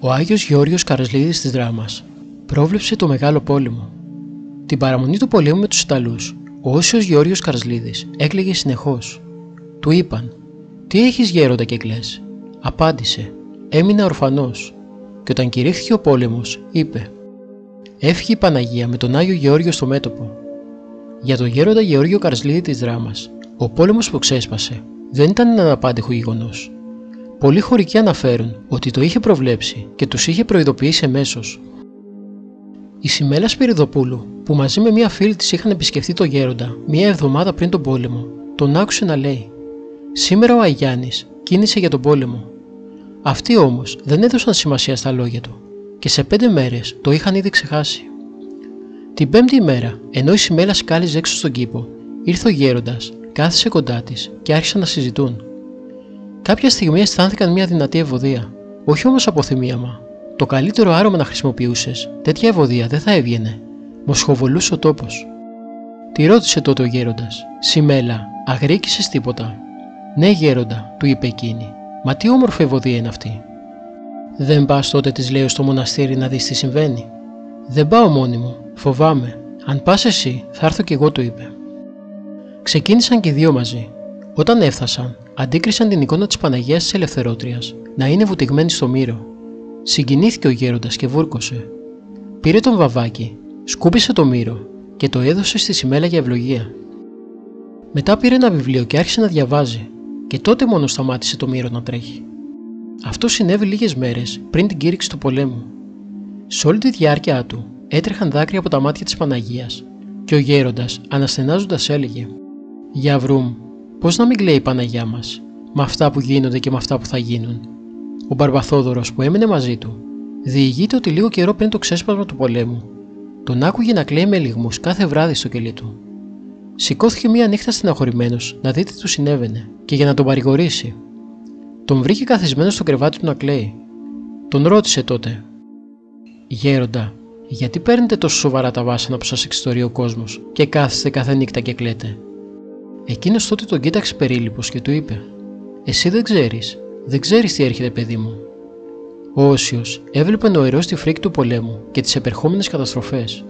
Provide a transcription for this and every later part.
Ο Άγιος Γεώργιος Καρασλίδης της Δράμας πρόβλεψε το Μεγάλο Πόλεμο. Την παραμονή του πολέμου με τους Ιταλούς, ο Όσιος Γεώργιος Καρασλίδης έκλαιγε συνεχώς. Του είπαν «Τι έχεις γέροντα και κλαις?» Απάντησε «Έμεινα ορφανός». Και όταν κηρύχθηκε ο πόλεμος, είπε «Έφυγε η Παναγία με τον Άγιο Γεώργιο στο μέτωπο». Για τον γέροντα Γεώργιο Καρασλίδη της Δράμας, ο πόλεμος που ξέσπασε δεν ήταν ένα αναπάντεχο γεγονός. Πολλοί χωρικοί αναφέρουν ότι το είχε προβλέψει και τους είχε προειδοποιήσει εμέσως. Η Σιμέλα Σπυριδοπούλου, που μαζί με μία φίλη της είχαν επισκεφτεί το γέροντα μία εβδομάδα πριν τον πόλεμο, τον άκουσε να λέει «Σήμερα ο Αγιάννης κίνησε για τον πόλεμο». Αυτοί όμως δεν έδωσαν σημασία στα λόγια του και σε 5 μέρες το είχαν ήδη ξεχάσει. Την 5η μέρα, ενώ η Σιμέλα σκάλιζε έξω στον κήπο, ήρθε ο γέροντας, κάθισε κοντά της και άρχισαν να συζητούν. Κάποια στιγμή αισθάνθηκαν μια δυνατή ευωδία, όχι όμως αποθυμίαμα. Το καλύτερο άρωμα να χρησιμοποιούσες, τέτοια ευωδία δεν θα έβγαινε. Μοσχοβολούσε ο τόπος. Τη ρώτησε τότε ο γέροντας: «Σιμέλα, αγρίκησες τίποτα?» «Ναι, γέροντα», του είπε εκείνη. «Μα τι όμορφη ευωδία είναι αυτή?» «Δεν πας τότε», της λέει, «στο μοναστήρι να δεις τι συμβαίνει?» «Δεν πάω μόνη μου, φοβάμαι. Αν πας εσύ, θα έρθω κι εγώ», του είπε. Ξεκίνησαν και οι δύο μαζί. Όταν έφτασαν, αντίκρισαν την εικόνα της Παναγίας της Ελευθερότριας να είναι βουτυγμένη στο μύρο. Συγκινήθηκε ο γέροντας και βούρκωσε. Πήρε τον βαβάκι, σκούπισε το μύρο και το έδωσε στη Σιμέλα για ευλογία. Μετά πήρε ένα βιβλίο και άρχισε να διαβάζει, και τότε μόνο σταμάτησε το μύρο να τρέχει. Αυτό συνέβη λίγες μέρες πριν την κήρυξη του πολέμου. Σε όλη τη διάρκεια του έτρεχαν δάκρυα από τα μάτια της Παναγίας και ο γέροντας, αναστενάζοντας, έλεγε: «Για βρουμ, πώς να μην κλαίει η Παναγιά μας, με αυτά που γίνονται και με αυτά που θα γίνουν?» Ο Μπαρμπαθόδωρος, που έμενε μαζί του, διηγείται ότι λίγο καιρό πριν το ξέσπασμα του πολέμου, τον άκουγε να κλαίει με λυγμούς κάθε βράδυ στο κελί του. Σηκώθηκε μία νύχτα στεναχωρημένος να δει τι του συνέβαινε και για να τον παρηγορήσει. Τον βρήκε καθισμένο στο κρεβάτι του να κλαίει. Τον ρώτησε τότε: «Γέροντα, γιατί παίρνετε τόσο σοβαρά τα βάσανα που σας εξιστορεί ο κόσμος και κάθεστε κάθε νύχτα και κλαίτε?» Εκείνος τότε τον κοίταξε περίληπος και του είπε: «Εσύ δεν ξέρεις τι έρχεται, παιδί μου». Ο Όσιος έβλεπε νοερός τη φρίκη του πολέμου και τις επερχόμενες καταστροφές.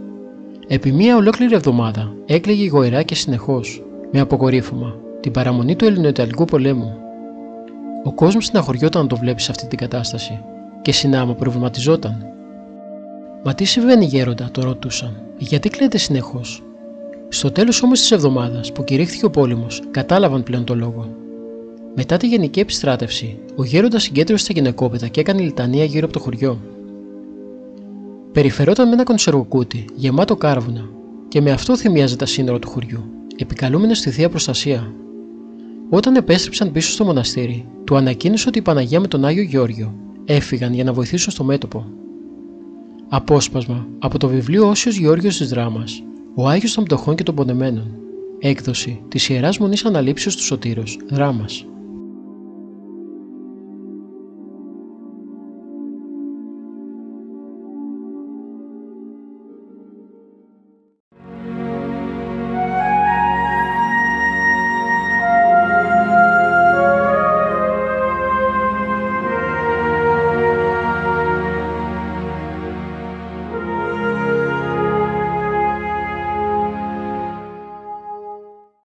Επί μία ολόκληρη εβδομάδα έκλαιγε γοερά και συνεχώς, με αποκορύφωμα την παραμονή του Ελληνοϊταλικού πολέμου. Ο κόσμος στεναχωριόταν να το βλέπει σε αυτή την κατάσταση και συνάμα προβληματιζόταν. «Μα τι συμβαίνει, γέροντα?» το ρωτούσαν. «Γιατί κλαίτε συνεχώς?» Στο τέλος όμως της εβδομάδας που κηρύχθηκε ο πόλεμος, κατάλαβαν πλέον το λόγο. Μετά τη γενική επιστράτευση, ο γέροντας συγκέντρωσε τα γυναικόπαιδα και έκανε λιτανία γύρω από το χωριό. Περιφερόταν με ένα κονσερβοκούτι γεμάτο κάρβουνα και με αυτό θυμίαζε τα σύνορα του χωριού, επικαλούμενος στη θεία προστασία. Όταν επέστρεψαν πίσω στο μοναστήρι, του ανακοίνωσε ότι η Παναγία με τον Άγιο Γεώργιο έφυγαν για να βοηθήσουν στο μέτωπο. Απόσπασμα από το βιβλίο Όσιος Γεώργιος της Δράμας, ο Άγιος των Πτωχών και των Πονεμένων, έκδοση της Ιεράς Μονής Αναλήψεως του Σωτήρος, Δράμας.